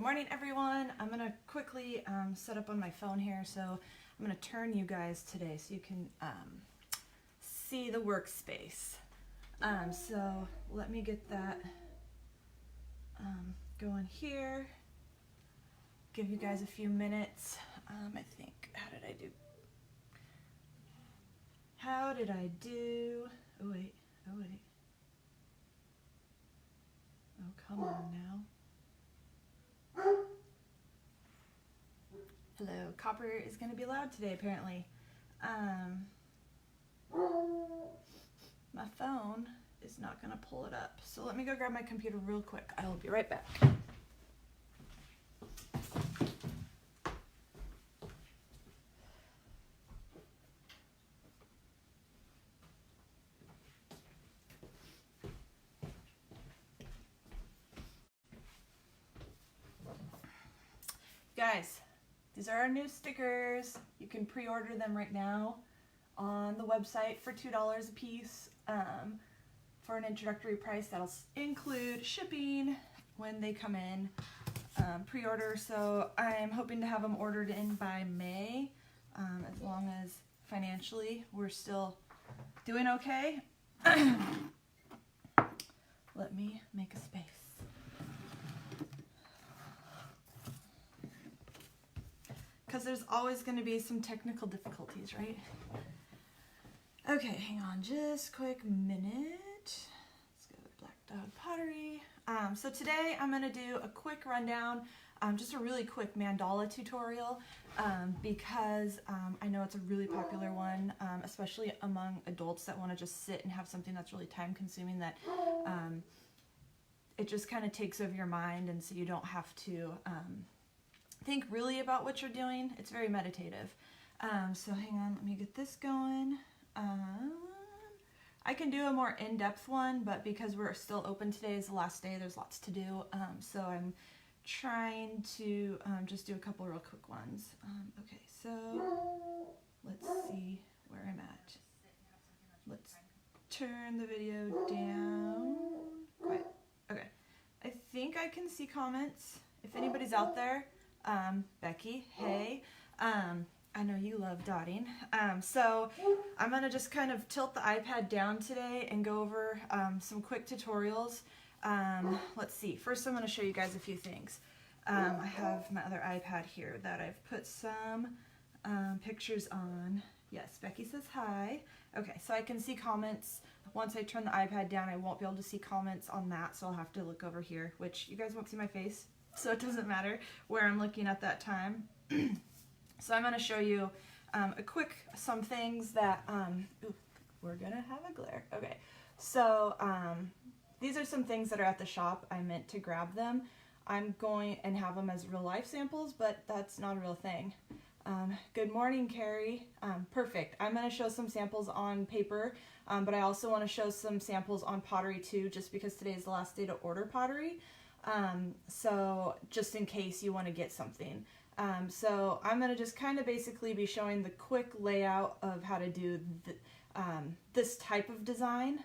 morning, everyone. I'm gonna quickly set up on my phone here, so I'm gonna turn you guys today so you can see the workspace. So let me get that going here. Give you guys a few minutes. I think, how did I do? Oh wait. Oh, come on now. Hello, Copper is going to be loud today, apparently. My phone is not going to pull it up. So let me go grab my computer real quick. I will be right back. Guys, these are our new stickers. You can pre-order them right now on the website for $2 a piece for an introductory price. That'll include shipping when they come in, pre-order. So I'm hoping to have them ordered in by May, as long as financially we're still doing okay. Let me make a space. Because there's always going to be some technical difficulties, right? Okay, hang on just a quick minute. Let's go to Black Dog Pottery. So today I'm going to do a quick rundown, just a really quick mandala tutorial, because I know it's a really popular one, especially among adults that want to just sit and have something that's really time consuming, that it just kind of takes over your mind, and so you don't have to think really about what you're doing. It's very meditative. So hang on, let me get this going. I can do a more in-depth one, but because we're still open, today is the last day, there's lots to do. So I'm trying to just do a couple real quick ones. Okay, so let's see where I'm at. Let's turn the video down. Quiet. Okay, I think I can see comments. If anybody's out there, Becky, hey, I know you love dotting. So I'm gonna just kind of tilt the iPad down today and go over some quick tutorials. Let's see, first I'm gonna show you guys a few things. I have my other iPad here that I've put some pictures on. Yes, Becky says hi. Okay, so I can see comments. Once I turn the iPad down, I won't be able to see comments on that, so I'll have to look over here, which you guys won't see my face, so it doesn't matter where I'm looking at that time. So I'm going to show you some things that, ooh, we're going to have a glare. Okay, so these are some things that are at the shop. I meant to grab them. I'm going and have them as real life samples, but that's not a real thing. Good morning, Carrie. Perfect. I'm going to show some samples on paper, but I also want to show some samples on pottery too, just because today is the last day to order pottery. So just in case you want to get something. So I'm going to just kind of basically be showing the quick layout of how to do this type of design.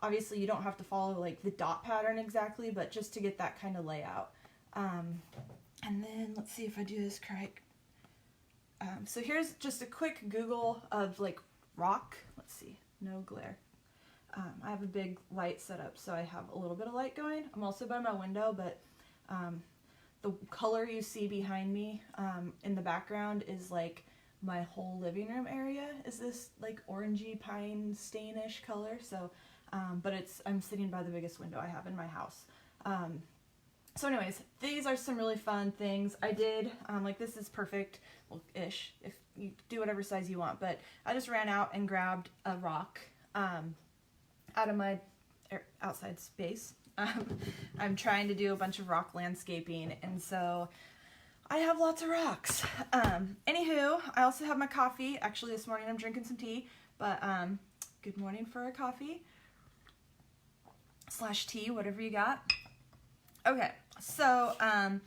Obviously you don't have to follow like the dot pattern exactly, but just to get that kind of layout. And then let's see if I do this correct. So here's just a quick Google of like rock. Let's see, no glare. I have a big light set up, so I have a little bit of light going. I'm also by my window, but the color you see behind me in the background is like my whole living room area is this like orangey pine stainish color. So, but I'm sitting by the biggest window I have in my house. So anyways, these are some really fun things I did. Like this is perfect, well, ish, if you do whatever size you want, but I just ran out and grabbed a rock out of my outside space. I'm trying to do a bunch of rock landscaping, and so I have lots of rocks. Anywho, I also have my coffee. Actually, this morning I'm drinking some tea, but good morning for a coffee / tea, whatever you got. Okay, so I'm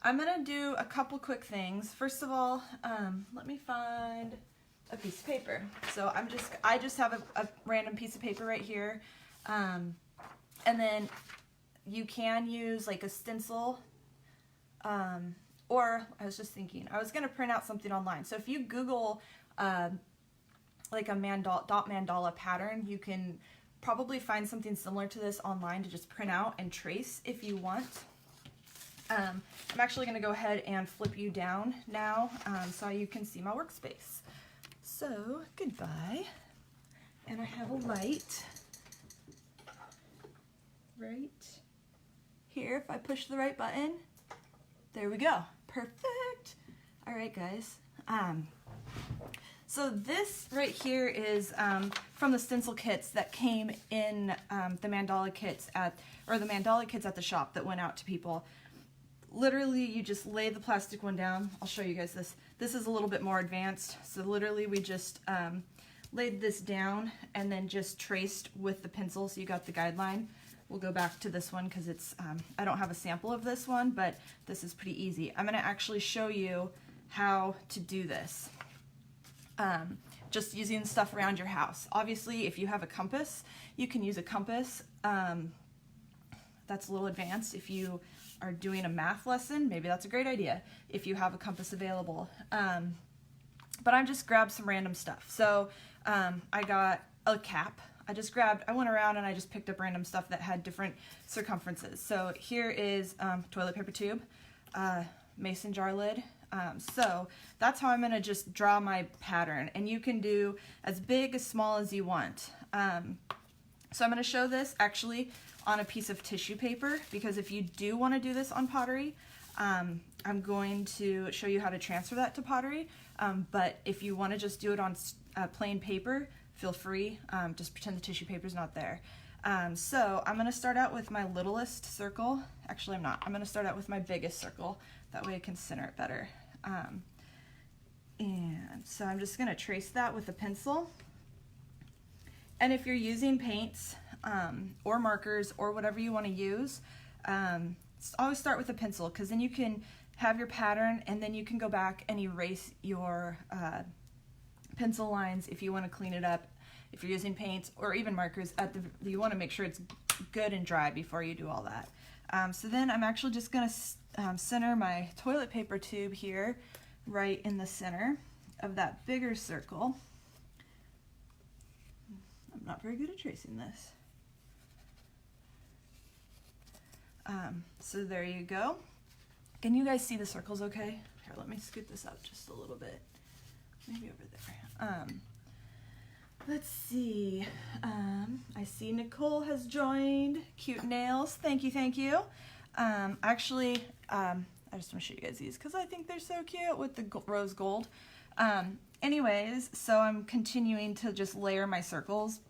gonna do a couple quick things. First of all, let me find a piece of paper. So I just have a random piece of paper right here, and then you can use like a stencil Or I was just thinking, I was going to print out something online. So if you Google like a dot mandala pattern, you can probably find something similar to this online to just print out and trace if you want. I'm actually going to go ahead and flip you down now so you can see my workspace. So, goodbye. And I have a light right here. If I push the right button, there we go. Perfect. All right, guys. So this right here is from the stencil kits that came in the mandala kits at the shop that went out to people. Literally, you just lay the plastic one down. I'll show you guys this. This is a little bit more advanced. So literally, we just laid this down and then just traced with the pencil. So you got the guideline. We'll go back to this one because it's I don't have a sample of this one, but this is pretty easy. I'm going to actually show you how to do this. Just using stuff around your house. Obviously, if you have a compass, you can use a compass. That's a little advanced. If you are doing a math lesson, maybe that's a great idea if you have a compass available. But I just grabbed some random stuff. So I got a cap. I went around and I just picked up random stuff that had different circumferences. So here is toilet paper tube, mason jar lid. So that's how I'm going to just draw my pattern, and you can do as big as small as you want. So I'm going to show this actually on a piece of tissue paper, because if you do want to do this on pottery, I'm going to show you how to transfer that to pottery. But if you want to just do it on plain paper, feel free. Just pretend the tissue paper is not there. So I'm going to start out with my littlest circle. Actually, I'm not. I'm going to start out with my biggest circle. That way I can center it better. And so I'm just going to trace that with a pencil. And if you're using paints or markers or whatever you want to use, always start with a pencil, because then you can have your pattern and then you can go back and erase your pencil lines if you want to clean it up. If you're using paints or even markers, you want to make sure it's good and dry before you do all that. So then I'm actually just going to center my toilet paper tube here, right in the center of that bigger circle. I'm not very good at tracing this. So there you go. Can you guys see the circles okay? Here, let me scoot this up just a little bit. Maybe over there. Let's see. I see Nicole has joined. Cute nails. Thank you, thank you. Actually, I just want to show you guys these because I think they're so cute with the rose gold. Anyways, so I'm continuing to just layer my circles.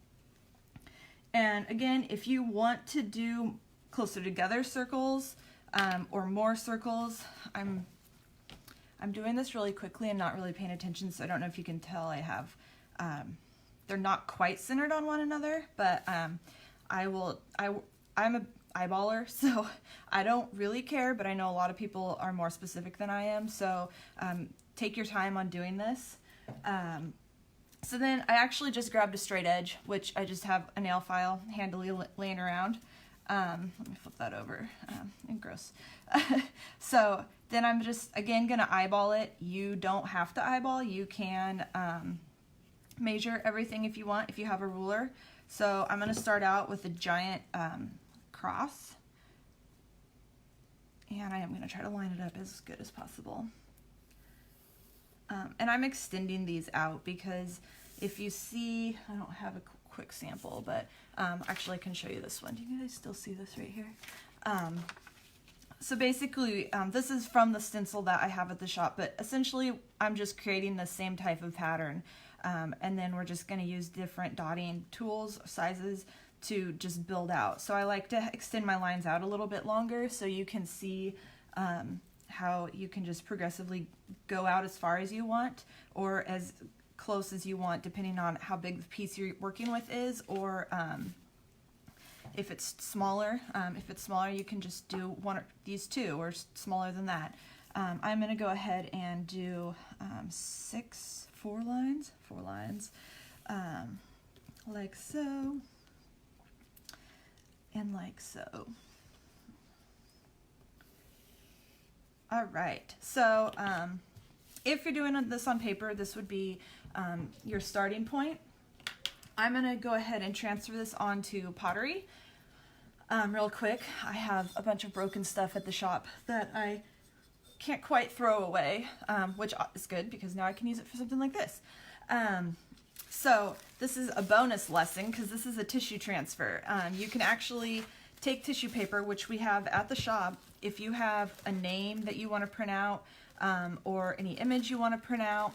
And again, if you want to do closer together circles or more circles, I'm doing this really quickly and not really paying attention, so I don't know if you can tell I have, they're not quite centered on one another, but I'm a eyeballer, so I don't really care, but I know a lot of people are more specific than I am, so take your time on doing this. So then I actually just grabbed a straight edge, which I just have a nail file handily laying around. Let me flip that over, and gross. So then I'm just, again, going to eyeball it. You don't have to eyeball. You can measure everything if you want, if you have a ruler. So I'm going to start out with a giant cross. And I am going to try to line it up as good as possible. And I'm extending these out because if you see, I don't have a quick sample, but actually I can show you this one. Do you guys still see this right here? So basically, this is from the stencil that I have at the shop, but essentially I'm just creating the same type of pattern. And then we're just going to use different dotting tools, sizes, to just build out. So I like to extend my lines out a little bit longer so you can see how you can just progressively go out as far as you want or as close as you want, depending on how big the piece you're working with is, or if it's smaller. If it's smaller, you can just do one of these two, or smaller than that. I'm going to go ahead and do four lines, like so, and like so. All right, so if you're doing this on paper, this would be your starting point. I'm gonna go ahead and transfer this onto pottery real quick. I have a bunch of broken stuff at the shop that I can't quite throw away, which is good because now I can use it for something like this. So this is a bonus lesson because this is a tissue transfer. You can actually take tissue paper, which we have at the shop. If you have a name that you want to print out or any image you want to print out,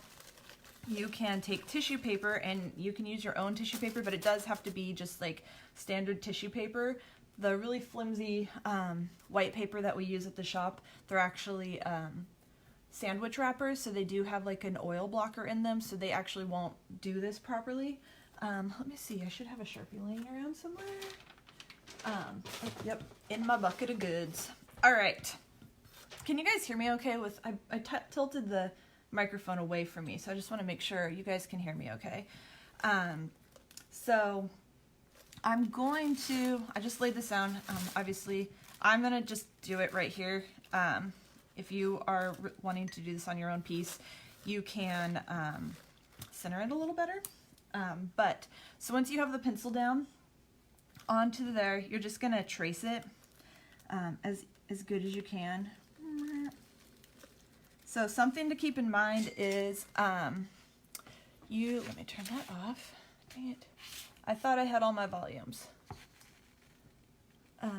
you can take tissue paper and you can use your own tissue paper, but it does have to be just like standard tissue paper. The really flimsy white paper that we use at the shop, they're actually sandwich wrappers, so they do have like an oil blocker in them, so they actually won't do this properly. Let me see, I should have a Sharpie laying around somewhere. Yep, in my bucket of goods. All right, can you guys hear me okay? I tilted the microphone away from me, so I just want to make sure you guys can hear me okay. So I'm going to, I just laid this down, obviously I'm going to just do it right here. If you are wanting to do this on your own piece, you can center it a little better. So once you have the pencil down onto there, you're just going to trace it as good as you can. So something to keep in mind is let me turn that off. Dang it. I thought I had all my volumes. I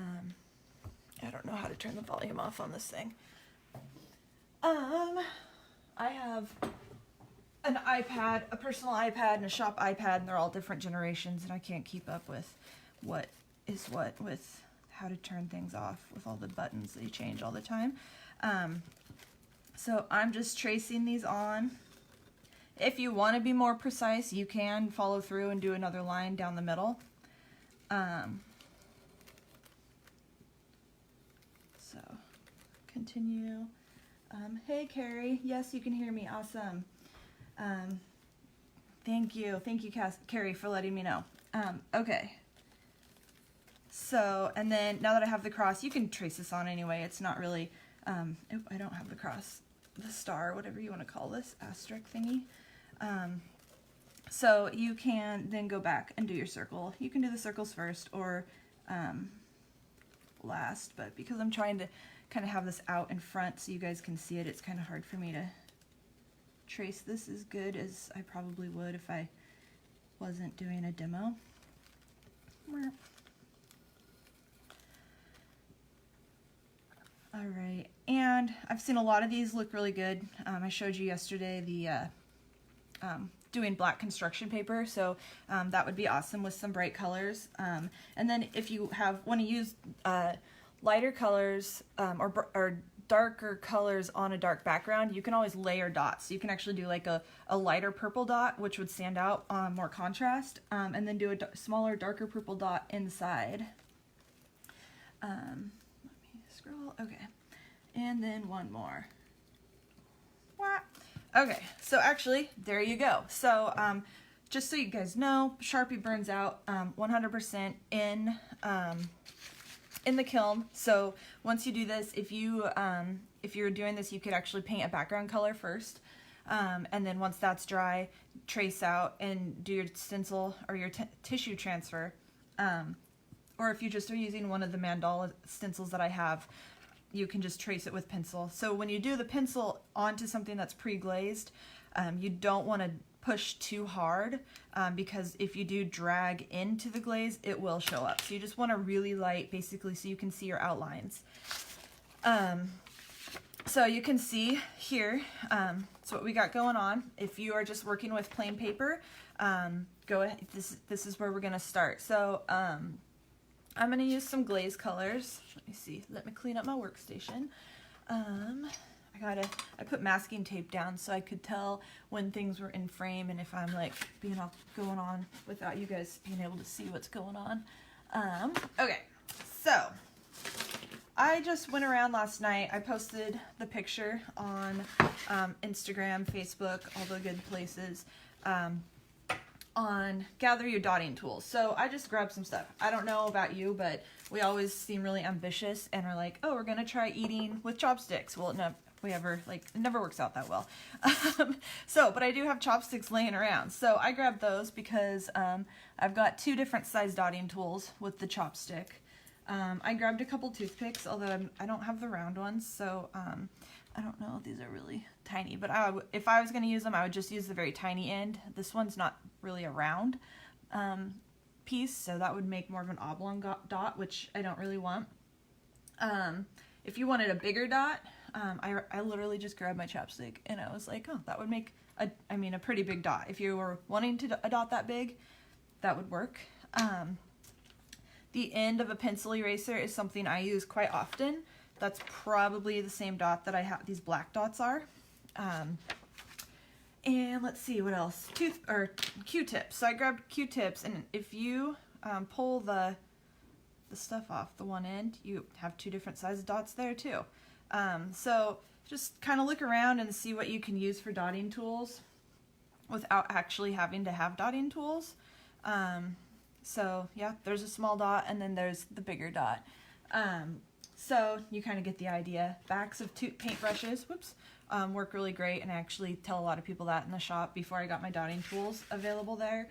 don't know how to turn the volume off on this thing. I have an iPad, a personal iPad, and a shop iPad, and they're all different generations, and I can't keep up with what is what with how to turn things off with all the buttons they change all the time. So I'm just tracing these on. If you want to be more precise, you can follow through and do another line down the middle. So continue. Hey Carrie, yes, you can hear me, awesome. Thank you, Carrie, for letting me know. Okay. So, and then now that I have the cross, you can trace this on anyway. It's not really, I don't have the cross, the star, whatever you want to call this, asterisk thingy. So you can then go back and do your circle. You can do the circles first or last, but because I'm trying to kind of have this out in front so you guys can see it, it's kind of hard for me to trace this as good as I probably would if I wasn't doing a demo. All right, and I've seen a lot of these look really good. I showed you yesterday the doing black construction paper, so that would be awesome with some bright colors. And then if you want to use lighter colors or darker colors on a dark background, you can always layer dots. So you can actually do like a lighter purple dot, which would stand out more contrast, and then do a smaller, darker purple dot inside. Let me scroll, okay. And then one more. Okay, so actually, there you go. So just so you guys know, Sharpie burns out 100% in the kiln. So once you do this, if you're doing this, you could actually paint a background color first, and then once that's dry, trace out and do your stencil or your tissue transfer. Or if you just are using one of the mandala stencils that I have, you can just trace it with pencil. So when you do the pencil onto something that's pre-glazed, you don't want to push too hard because if you do drag into the glaze, it will show up. So you just want to really light, basically, so you can see your outlines. So you can see here, so what we got going on. If you are just working with plain paper, go ahead. This is where we're gonna start. So I'm going to use some glaze colors. Let me see. Let me clean up my workstation. I put masking tape down so I could tell when things were in frame and if I'm like being all going on without you guys being able to see what's going on. Okay, so I just went around last night. I posted the picture on Instagram, Facebook, all the good places. on gather your dotting tools. So I just grabbed some stuff. I don't know about you, but we always seem really ambitious and are like, oh, we're gonna try eating with chopsticks. Well, no, it never works out that well. But I do have chopsticks laying around. So I grabbed those because I've got 2 different size dotting tools with the chopstick. I grabbed a couple toothpicks, although I don't have the round ones, so I don't know, these are really tiny, but if I was going to use them, I would just use the very tiny end. This one's not really a round piece, so that would make more of an oblong dot, which I don't really want. If you wanted a bigger dot, I literally just grabbed my chopstick, and I was like, oh, that would make a pretty big dot. If you were wanting a dot that big, that would work. The end of a pencil eraser is something I use quite often. That's probably the same dot that I have, these black dots are. And let's see, what else? Q-tips. So I grabbed Q-tips, and if you pull the stuff off the one end, you have 2 different size dots there too. So just kind of look around and see what you can use for dotting tools without actually having to have dotting tools. So yeah, there's a small dot, and then there's the bigger dot. So you kind of get the idea. Backs of paintbrushes, work really great, and I actually tell a lot of people that in the shop before I got my dotting tools available there.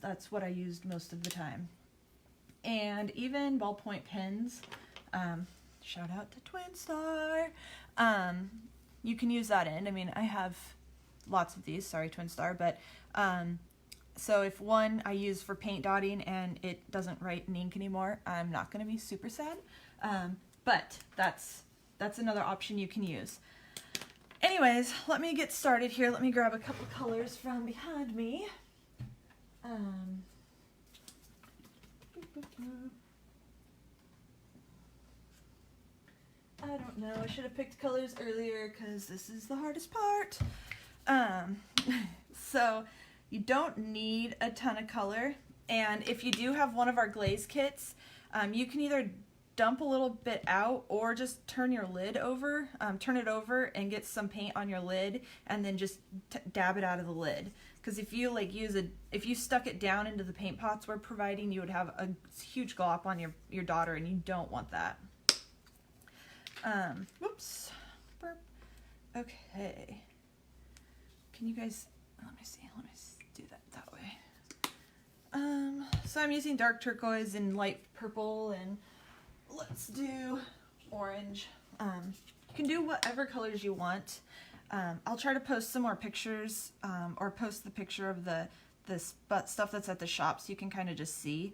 That's what I used most of the time. And even ballpoint pens, shout out to Twin Star, you can use that end. I mean, I have lots of these, sorry Twin Star, but so if one I use for paint dotting and it doesn't write in ink anymore, I'm not going to be super sad. But that's another option you can use. Anyways, let me get started here. Let me grab a couple colors from behind me. I don't know. I should have picked colors earlier because this is the hardest part. So you don't need a ton of color, and if you do have one of our glaze kits, you can either dump a little bit out or just turn your lid over, turn it over and get some paint on your lid, and then just dab it out of the lid. Because if you if you stuck it down into the paint pots we're providing, you would have a huge glop on your daughter, and you don't want that. Whoops. Burp. Okay. Can you guys, let me do that way. So I'm using dark turquoise and light purple, and let's do orange. You can do whatever colors you want. I'll try to post some more pictures, or post the picture of the stuff that's at the shop, so you can kind of just see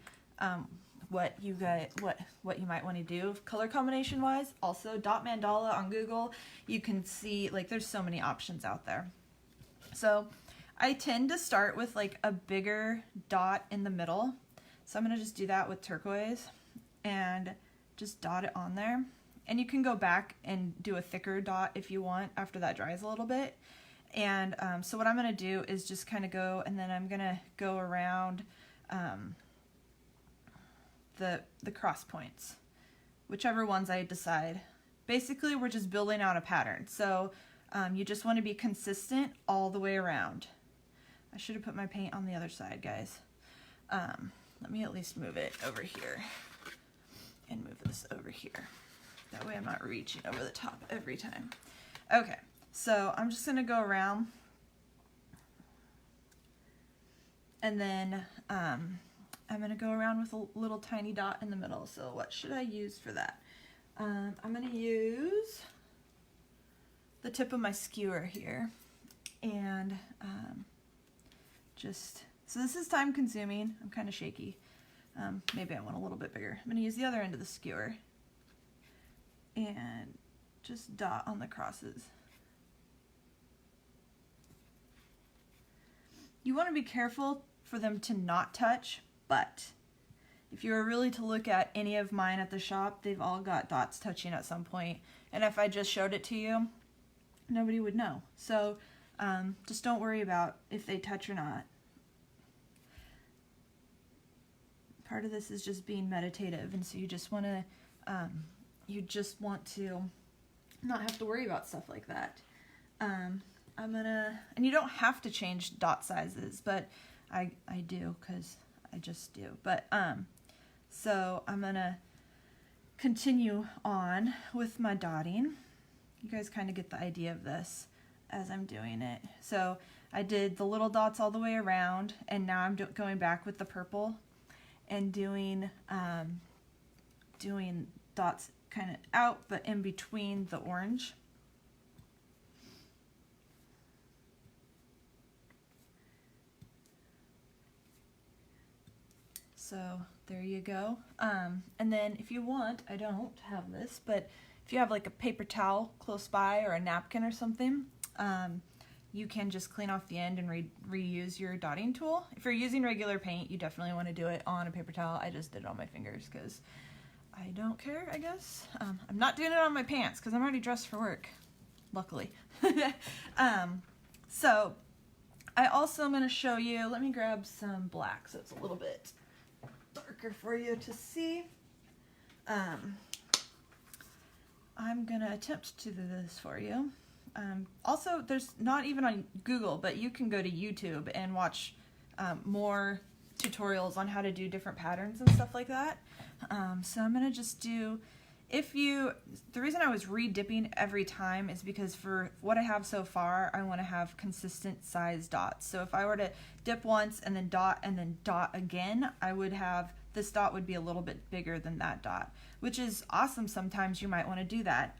what you might want to do color combination wise. Also, dot mandala on Google, you can see, like, there's so many options out there. So I tend to start with like a bigger dot in the middle, so I'm going to just do that with turquoise and just dot it on there. And you can go back and do a thicker dot if you want after that dries a little bit. And so what I'm going to do is just kind of go, and then I'm going to go around the cross points, whichever ones I decide. Basically, we're just building out a pattern. So you just want to be consistent all the way around. I should have put my paint on the other side, guys. Let me at least move it over here and move this over here. That way I'm not reaching over the top every time. Okay, so I'm just going to go around, and then I'm going to go around with a little tiny dot in the middle. So what should I use for that? I'm going to use the tip of my skewer here, and so this is time consuming. I'm kind of shaky. Maybe I want a little bit bigger. I'm going to use the other end of the skewer and just dot on the crosses. You want to be careful for them to not touch, but if you were really to look at any of mine at the shop, they've all got dots touching at some point. And if I just showed it to you, nobody would know. So just don't worry about if they touch or not. Part of this is just being meditative, and so you just want to not have to worry about stuff like that. And you don't have to change dot sizes, but I do, because I just do. But so I'm gonna continue on with my dotting. You guys kind of get the idea of this as I'm doing it. So I did the little dots all the way around, and now I'm going back with the purple and doing doing dots kind of out, but in between the orange. So there you go. And then if you want, I don't have this, but if you have like a paper towel close by or a napkin or something, you can just clean off the end and reuse your dotting tool. If you're using regular paint, you definitely want to do it on a paper towel. I just did it on my fingers because I don't care, I guess. I'm not doing it on my pants because I'm already dressed for work, luckily. So I also am going to show you, let me grab some black so it's a little bit darker for you to see. I'm going to attempt to do this for you. Also, there's not even on Google, but you can go to YouTube and watch more tutorials on how to do different patterns and stuff like that. So I'm going to just do, the reason I was re-dipping every time is because for what I have so far, I want to have consistent size dots. So if I were to dip once and then dot again, I would have, this dot would be a little bit bigger than that dot, which is awesome. Sometimes you might want to do that.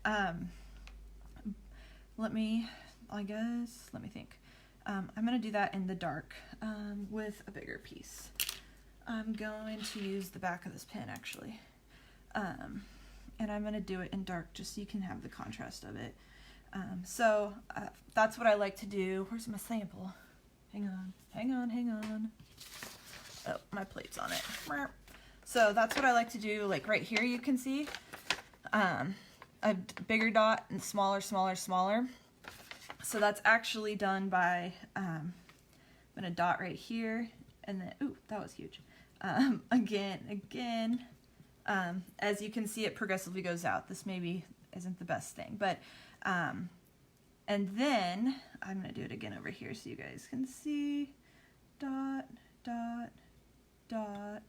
Let me think. I'm going to do that in the dark with a bigger piece. I'm going to use the back of this pen actually. And I'm going to do it in dark just so you can have the contrast of it. So that's what I like to do. Where's my sample? Hang on. Oh, my plate's on it. So that's what I like to do. Like right here you can see a bigger dot and smaller. So that's actually done by, I'm going to dot right here and then, ooh, that was huge. Again, as you can see, it progressively goes out. This maybe isn't the best thing, but, and then I'm going to do it again over here so you guys can see. Dot, dot, dot,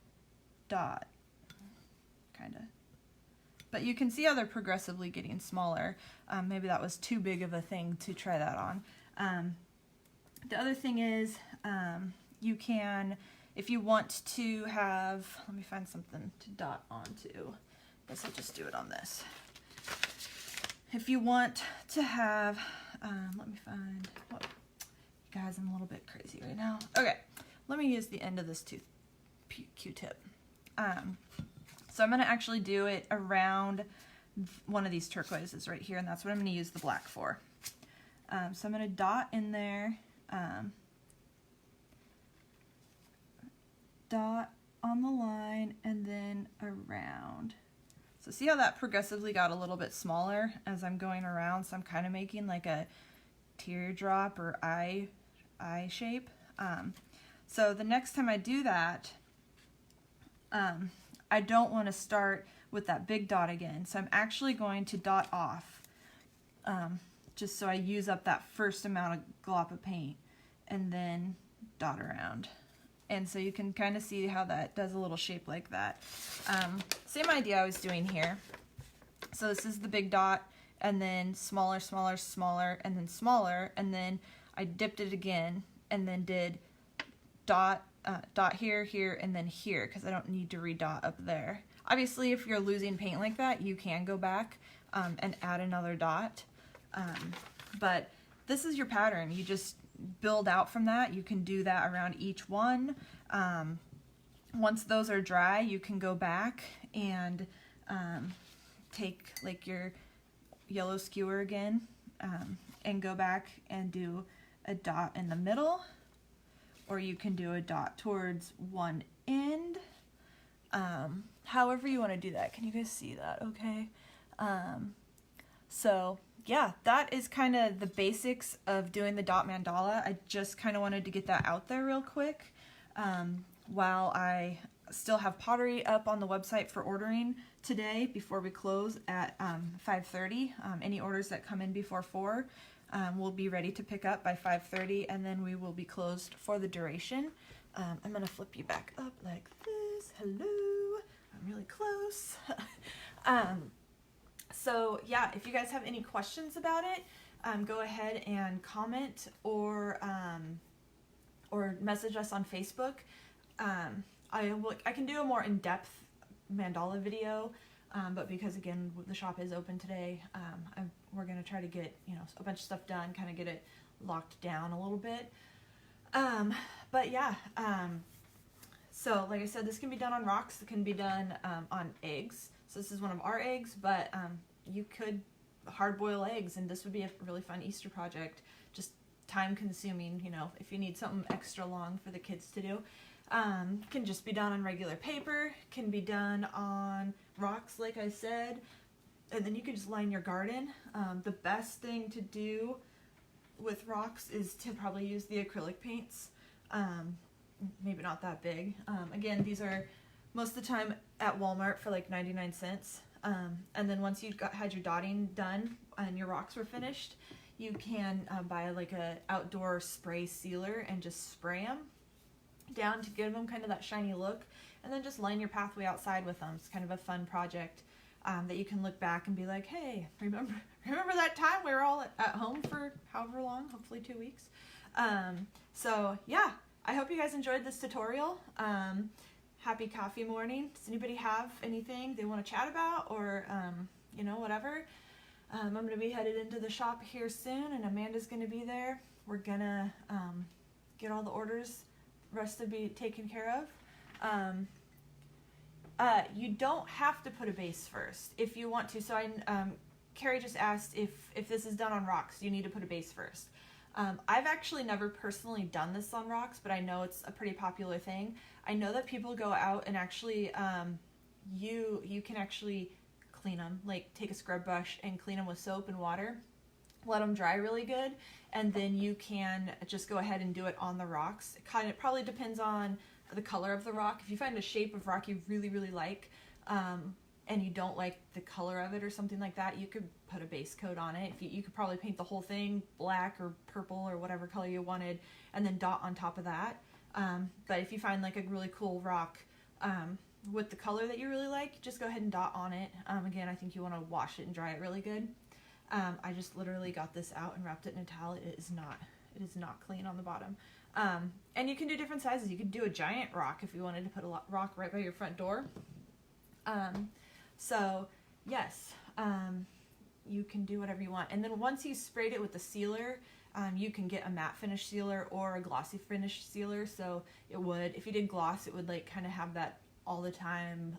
dot, kind of. But you can see how they're progressively getting smaller. Maybe that was too big of a thing to try that on. The other thing is, you can, if you want to have, let me find something to dot onto. I guess I'll just do it on this. If you want to have, let me find, oh, you guys, I'm a little bit crazy right now. Okay, let me use the end of this Q-tip. So I'm going to actually do it around one of these turquoises right here, and that's what I'm going to use the black for. So I'm going to dot in there, dot on the line, and then around. So see how that progressively got a little bit smaller as I'm going around? So I'm kind of making like a teardrop or eye shape. So the next time I do that, I don't want to start with that big dot again. So I'm actually going to dot off, just so I use up that first amount of glop of paint, and then dot around. And so you can kind of see how that does a little shape like that. Same idea I was doing here. So this is the big dot, and then smaller, and then smaller, and then I dipped it again, and then did dot, dot here, and then here, because I don't need to redot up there. Obviously, if you're losing paint like that, you can go back and add another dot. But this is your pattern. You just build out from that. You can do that around each one. Once those are dry, you can go back and take like your yellow skewer again and go back and do a dot in the middle, or you can do a dot towards one end. However you want to do that. Can you guys see that okay? So yeah, that is kind of the basics of doing the dot mandala. I just kind of wanted to get that out there real quick while I still have pottery up on the website for ordering today before we close at 5:30. Any orders that come in before 4 will be ready to pick up by 5:30, and then we will be closed for the duration. I'm gonna flip you back up like this. Hello, I'm really close. So yeah, if you guys have any questions about it, go ahead and comment or message us on Facebook. I can do a more in-depth mandala video, but because again the shop is open today, we're gonna try to get a bunch of stuff done, kind of get it locked down a little bit. But yeah, so like I said, this can be done on rocks. It can be done on eggs. So this is one of our eggs, but you could hard boil eggs, and this would be a really fun Easter project. Just time consuming, if you need something extra long for the kids to do. Can just be done on regular paper, can be done on rocks like I said, and then you can just line your garden. The best thing to do with rocks is to probably use the acrylic paints. Maybe not that big. Again, these are most of the time at Walmart for like 99 cents. And then once you had your dotting done and your rocks were finished, you can buy like a outdoor spray sealer and just spray them down to give them kind of that shiny look, and then just line your pathway outside with them. It's kind of a fun project that you can look back and be like, hey, remember that time we were all at home for however long, hopefully 2 weeks. So yeah, I hope you guys enjoyed this tutorial. Happy coffee morning. Does anybody have anything they want to chat about, or whatever? I'm going to be headed into the shop here soon, and Amanda's going to be there. We're going to get all the orders, rest to be taken care of. You don't have to put a base first if you want to. So Carrie just asked if this is done on rocks, you need to put a base first. I've actually never personally done this on rocks, but I know it's a pretty popular thing. I know that people go out and actually, you can actually clean them, like take a scrub brush and clean them with soap and water, let them dry really good, and then you can just go ahead and do it on the rocks. It probably depends on the color of the rock. If you find a shape of rock you really, really like, and you don't like the color of it or something like that, you could put a base coat on it. You could probably paint the whole thing black or purple or whatever color you wanted, and then dot on top of that. But if you find like a really cool rock with the color that you really like, just go ahead and dot on it. Again, I think you want to wash it and dry it really good. I just literally got this out and wrapped it in a towel. It is not clean on the bottom. And you can do different sizes. You could do a giant rock if you wanted to put a rock right by your front door. So yes, you can do whatever you want. And then once you sprayed it with the sealer, you can get a matte finish sealer or a glossy finish sealer. So it would, if you did gloss, it would like kind of have that all the time,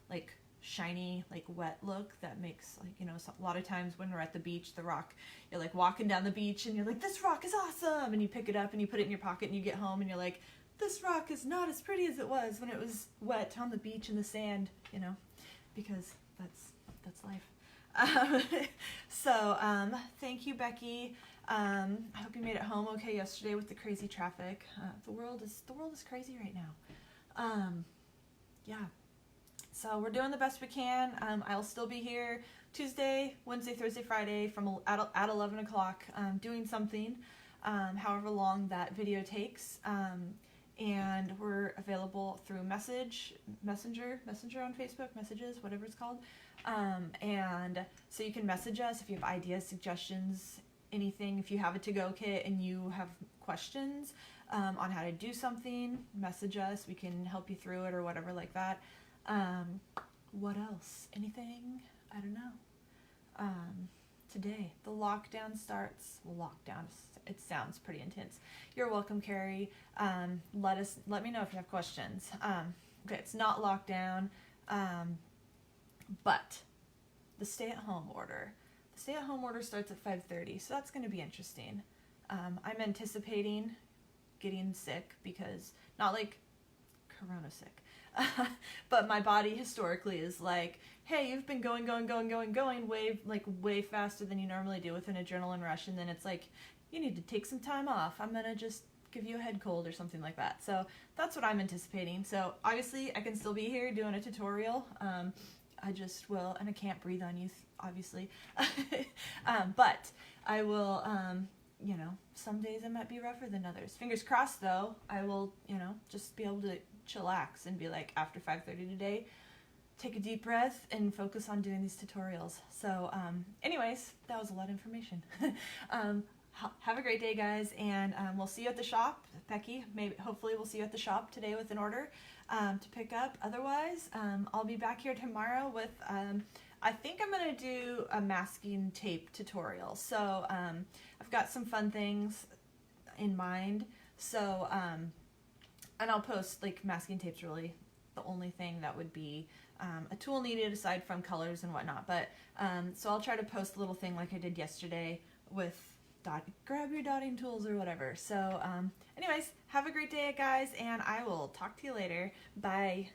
like shiny, like wet look that makes like, a lot of times when we're at the beach, the rock, you're like walking down the beach and you're like, this rock is awesome. And you pick it up and you put it in your pocket and you get home and you're like, this rock is not as pretty as it was when it was wet on the beach in the sand, because that's life. So thank you, Becky. I hope you made it home okay yesterday with the crazy traffic. The world is crazy right now. Yeah. So we're doing the best we can. I'll still be here Tuesday, Wednesday, Thursday, Friday at 11 o'clock doing something, however long that video takes. And we're available through Messenger on Facebook, Messages, whatever it's called. And so you can message us if you have ideas, suggestions, anything. If you have a to-go kit and you have questions on how to do something, message us. We can help you through it or whatever like that. What else? Anything? I don't know. Today, the lockdown starts. Lockdown, it sounds pretty intense. You're welcome, Carrie. Let me know if you have questions. Okay, it's not lockdown, but the stay-at-home order. The stay-at-home order starts at 5:30, so that's going to be interesting. I'm anticipating getting sick because, not like corona sick, but my body historically is like, hey, you've been going way faster than you normally do with an adrenaline rush, and then it's like, you need to take some time off. I'm gonna just give you a head cold or something like that. So that's what I'm anticipating. So obviously I can still be here doing a tutorial. I just will, and I can't breathe on you, obviously. But I will you know, some days it might be rougher than others. Fingers crossed though, I will, you know, just be able to chillax and be like, after 5:30 today, take a deep breath and focus on doing these tutorials. So anyways, that was a lot of information. Have a great day, guys, and we'll see you at the shop. Becky, hopefully we'll see you at the shop today with an order to pick up. Otherwise, I'll be back here tomorrow with, I think I'm going to do a masking tape tutorial. So I've got some fun things in mind. So, and I'll post, like, masking tape's really the only thing that would be a tool needed aside from colors and whatnot. But so I'll try to post a little thing like I did yesterday with grab your dotting tools or whatever. So anyways, have a great day, guys, and I will talk to you later. Bye.